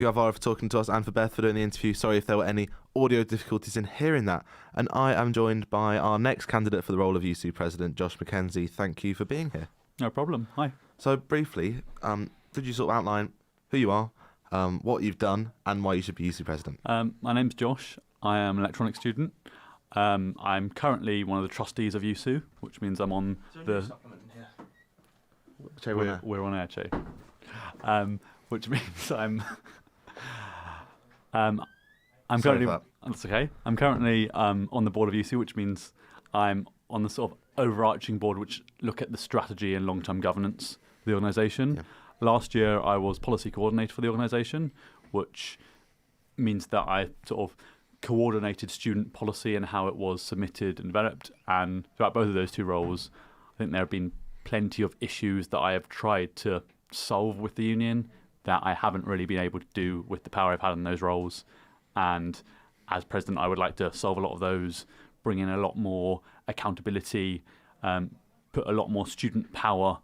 you, Alvaro, for talking to us and for Beth for doing the interview. Sorry if there were any audio difficulties in hearing that. And I am joined by our next candidate for the role of USU President, Josh Mackenzie. Thank you for being here. No problem. Hi. So briefly, could you sort of outline who you are, what you've done, and why you should be USU President? My name's Josh. I am an electronics student. I'm currently one of the trustees of USU, which means I'm on the... We're on air, Che. Which means I'm currently... That's okay. I'm currently on the board of USU, which means I'm on the sort of overarching board which look at the strategy and long-term governance of the organisation. Yeah. Last year, I was policy coordinator for the organisation, which means that I sort of coordinated student policy and how it was submitted and developed. And throughout both of those two roles, I think there have been plenty of issues that I have tried to solve with the union that I haven't really been able to do with the power I've had in those roles. And as president, I would like to solve a lot of those, bring in a lot more accountability, put a lot more student power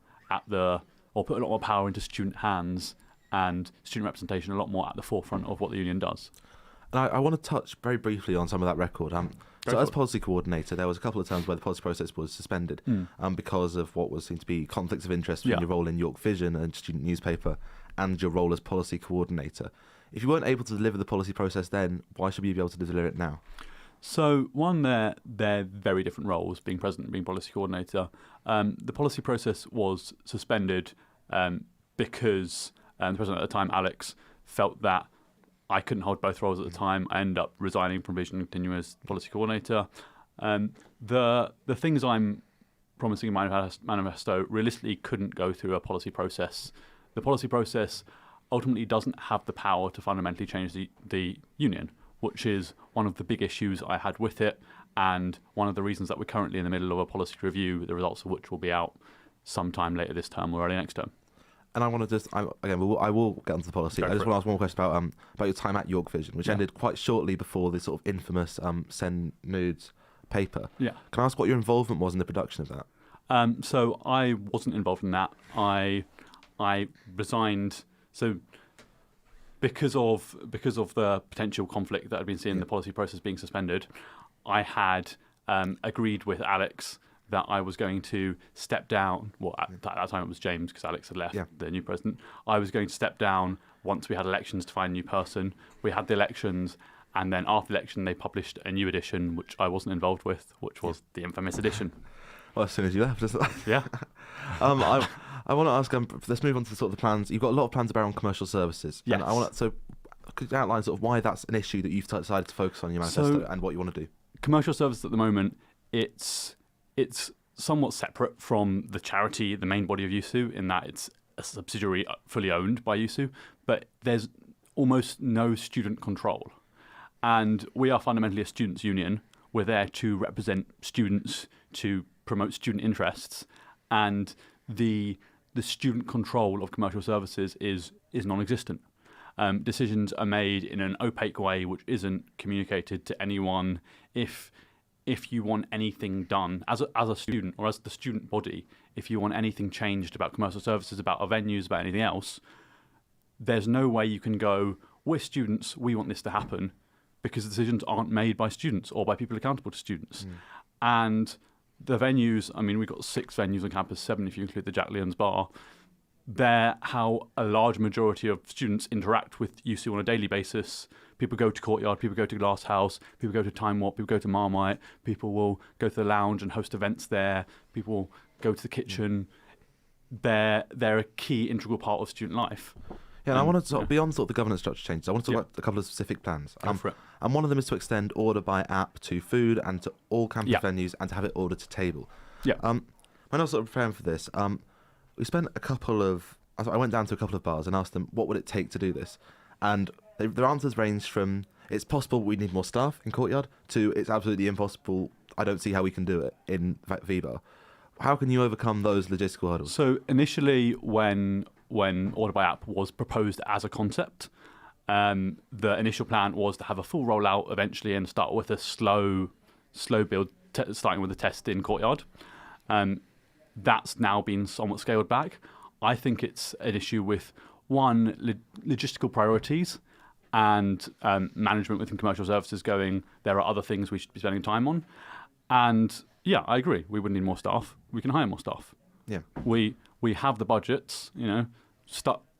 put a lot more power into student hands and student representation a lot more at the forefront of what the union does. And I want to touch very briefly on some of that record. So as policy coordinator, there was a couple of times where the policy process was suspended because of what was seen to be conflicts of interest between your role in York Vision and student newspaper and your role as policy coordinator. If you weren't able to deliver the policy process then, why should we be able to deliver it now? So one, they're very different roles, being president and being policy coordinator. The policy process was suspended because the president at the time, Alex, felt that I couldn't hold both roles at the time. I ended up resigning from Vision and continuing as policy coordinator. The things I'm promising in my manifesto realistically couldn't go through a policy process. The policy process ultimately doesn't have the power to fundamentally change the union, which is one of the big issues I had with it, and one of the reasons that we're currently in the middle of a policy review, the results of which will be out sometime later this term or early next term. And I want to I will get onto the policy. I just want to ask one more question about your time at York Vision, which ended quite shortly before the sort of infamous CIN nudes paper. Yeah. Can I ask what your involvement was in the production of that? So I wasn't involved in that. I resigned. So because of the potential conflict that had been seen in the policy process being suspended, I had agreed with Alex that I was going to step down. Well, at that time it was James, because Alex had left, the new president. I was going to step down once we had elections to find a new person. We had the elections, and then after the election they published a new edition, which I wasn't involved with, which was the infamous edition. Well, as soon as you left, isn't it? Yeah. I want to ask, let's move on to sort of the plans. You've got a lot of plans about on commercial services. Yes. And could you outline sort of why that's an issue that you've decided to focus on in your manifesto and what you want to do? Commercial services at the moment, it's somewhat separate from the charity, the main body of USU, in that it's a subsidiary fully owned by USU, but there's almost no student control. And we are fundamentally a students' union. We're there to represent students, to promote student interests, and the student control of commercial services is non-existent. Decisions are made in an opaque way which isn't communicated to anyone. If you want anything done as a student or as the student body, if you want anything changed about commercial services, about our venues, about anything else, there's no way you can go, we're students, we want this to happen, because the decisions aren't made by students or by people accountable to students. And the venues, I mean, we've got 6 venues on campus, 7 if you include the Jack Leon's bar. They're how a large majority of students interact with USU on a daily basis. People go to Courtyard, people go to Glass House, people go to Time Warp, people go to Marmite, people will go to the lounge and host events there, people will go to the kitchen. They're a key integral part of student life. Yeah, and I want to beyond sort of the governance structure changes, I want to talk about a couple of specific plans. And one of them is to extend order by app to food and to all campus venues, and to have it ordered to table. Yeah. When I was sort of preparing for this, we spent I went down to a couple of bars and asked them what would it take to do this, and their answers ranged from it's possible we need more staff in Courtyard to it's absolutely impossible, I don't see how we can do it in V-Bar. How can you overcome those logistical hurdles? So initially when Order by App was proposed as a concept, the initial plan was to have a full rollout eventually and start with a slow build, starting with a test in Courtyard. That's now been somewhat scaled back. I think it's an issue with, one, logistical priorities. and management within commercial services going, there are other things we should be spending time on. And yeah, I agree. We would need more staff. We can hire more staff. Yeah. We have the budgets.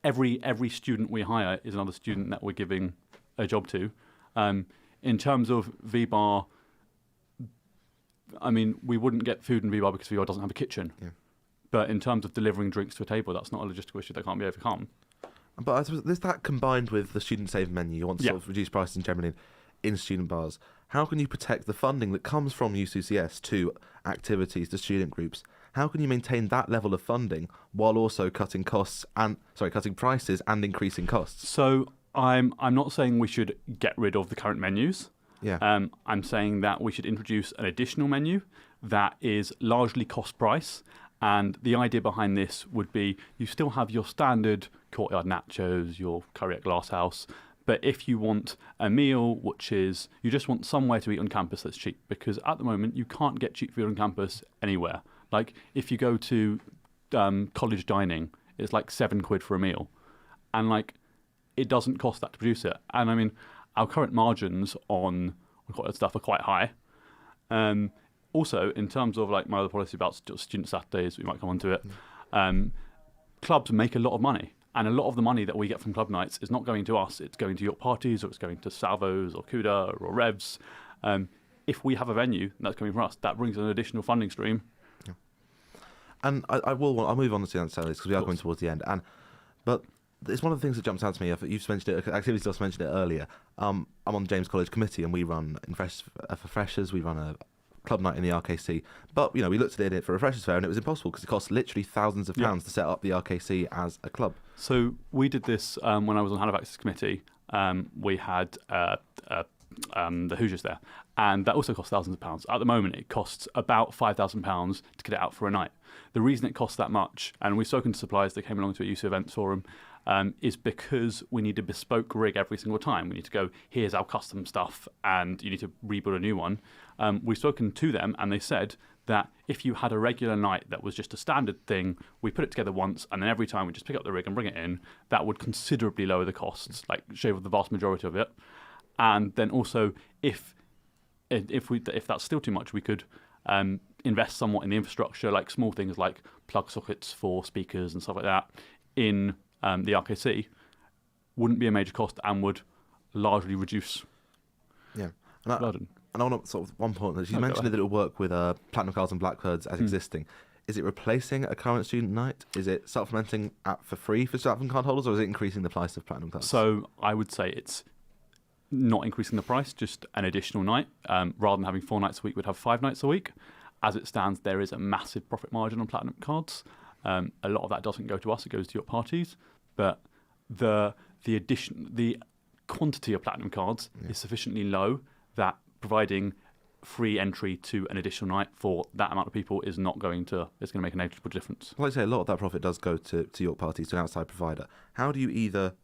Every student we hire is another student that we're giving a job to. In terms of V-Bar, I mean, we wouldn't get food in V-Bar because V-Bar doesn't have a kitchen. Yeah. But in terms of delivering drinks to a table, that's not a logistical issue that can't be overcome. But I suppose there's that combined with the student saving menu. You want to sort of reduce prices generally in student bars. How can you protect the funding that comes from UCCS to activities, to student groups? How can you maintain that level of funding while also cutting prices and increasing costs? So I'm not saying we should get rid of the current menus. Yeah. I'm saying that we should introduce an additional menu that is largely cost price. And the idea behind this would be you still have your standard courtyard nachos, your curry at Glasshouse. But if you want a meal, which is you just want somewhere to eat on campus that's cheap, because at the moment you can't get cheap food on campus anywhere. Like if you go to college dining, it's like £7 for a meal. And like it doesn't cost that to produce it. And I mean, our current margins on stuff are quite high. Also, in terms of like my other policy about student Saturdays, we might come on to it, clubs make a lot of money. And a lot of the money that we get from club nights is not going to us. It's going to York parties, or it's going to Salvos or CUDA or Revs. If we have a venue that's coming from us, that brings an additional funding stream. Yeah. And I'll move on to student Saturdays because we are going towards the end. But it's one of the things that jumps out to me. You've mentioned it. Activities also mentioned it earlier. I'm on the James College committee, and we run for freshers. We run a club night in the RKC, but we looked at it for a freshers fair, and it was impossible because it costs literally thousands of pounds to set up the RKC as a club. So we did this when I was on Halifax's committee. We had the Hoosiers there, and that also cost thousands of pounds. At the moment, it costs about £5,000 to get it out for a night. The reason it costs that much, and we've spoken to suppliers that came along to a UC Events Forum, is because we need a bespoke rig every single time. We need to go, here's our custom stuff, and you need to rebuild a new one. We've spoken to them, and they said that if you had a regular night that was just a standard thing, we put it together once, and then every time we just pick up the rig and bring it in, that would considerably lower the costs, like shave off the vast majority of it. And then also, if that's still too much, we could invest somewhat in the infrastructure, like small things like plug sockets for speakers and stuff like that in the RKC. Wouldn't be a major cost and would largely reduce burden. And I want to sort of one point that you mentioned that it'll work with Platinum Cards and Blackbirds as existing. Is it replacing a current student night? Is it supplementing for free for Platinum Card holders, or is it increasing the price of Platinum Cards? So I would say it's not increasing the price, just an additional night. Rather than having 4 nights a week, we'd have 5 nights a week. As it stands, there is a massive profit margin on Platinum Cards. A lot of that doesn't go to us; it goes to your parties. But the quantity of Platinum Cards is sufficiently low that providing free entry to an additional night for that amount of people is going to make a negligible difference. Like I say, a lot of that profit does go to York parties, to an outside provider. How do you either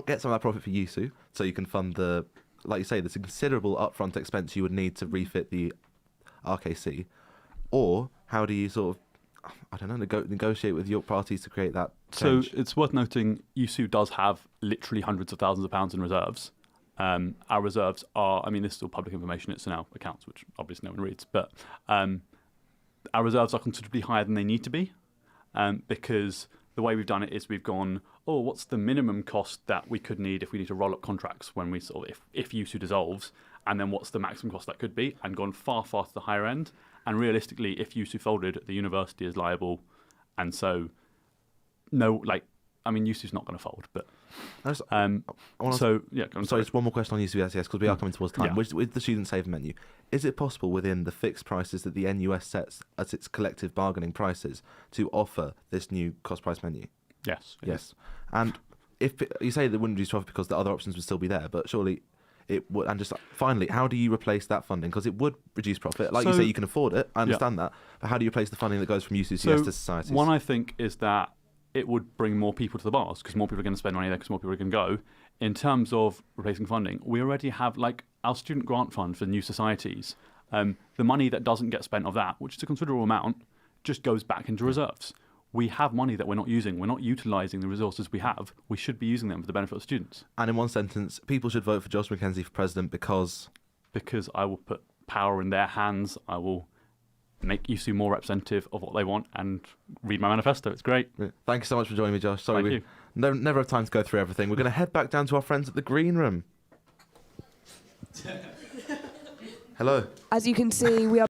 get some of that profit for USU, so you can fund like you say, there's a considerable upfront expense you would need to refit the RKC, or how do you sort of, negotiate with York parties to create that change? So it's worth noting USU does have literally hundreds of thousands of pounds in reserves. Our reserves are, this is all public information, it's in our accounts, which obviously no one reads, but our reserves are considerably higher than they need to be, because the way we've done it is we've gone, what's the minimum cost that we could need if we need to roll up contracts when we if USU dissolves, and then what's the maximum cost that could be, and gone far, far to the higher end. And realistically, if USU folded, the university is liable, and so USU's not going to fold, but just one more question on UCSS, because we are coming towards time. With the student saver menu, is it possible within the fixed prices that the NUS sets as its collective bargaining prices to offer this new cost price menu? Yes. And if you say they wouldn't reduce profit because the other options would still be there, but surely it would. And just finally, how do you replace that funding? Because it would reduce profit. Like you say, you can afford it. I understand that. But how do you replace the funding that goes from UCCS to societies? One, I think, is that it would bring more people to the bars because more people are going to spend money there because more people are going to go. In terms of replacing funding, we already have our student grant fund for new societies. The money that doesn't get spent of that, which is a considerable amount, just goes back into reserves. we have money that we're not using. We're not utilising the resources we have. We should be using them for the benefit of students. And in one sentence, people should vote for Josh Mackenzie for president because I will put power in their hands. I will make USU more representative of what they want and read my manifesto. It's great. Thank you so much for joining me, Josh. Sorry, we never have time to go through everything. We're going to head back down to our friends at the green room. Hello. As you can see, we are